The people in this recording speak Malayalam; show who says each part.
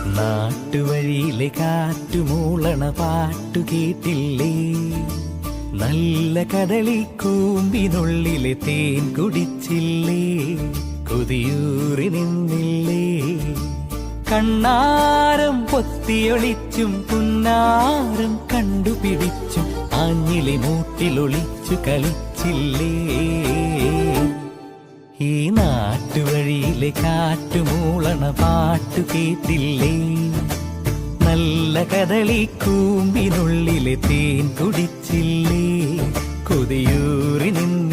Speaker 1: നാട്ടുവഴിയിലെ കാറ്റുമൂളണ പാട്ടു കേട്ടില്ലേ? നല്ല കദളി കൂമ്പിനുള്ളിലെ തേൻ കുടിച്ചില്ലേ? കൊതിയൂറി നിന്നില്ലേ? കണ്ണാരം പൊത്തിയൊളിച്ചും പുന്നാരം കണ്ടുപിടിച്ചും ആഞ്ഞിലി മൂട്ടിലൊളിച്ചു കളിച്ചില്ലേ? ഈ നാട്ടുവഴിയിലെ കാറ്റുമൂളണ പാട്ടു കേട്ടില്ലേ? നല്ല കദളി കൂമ്പിനുള്ളിലെ തേൻ കുടിച്ചില്ലേ? കൊതിയൂറി നിന്ന്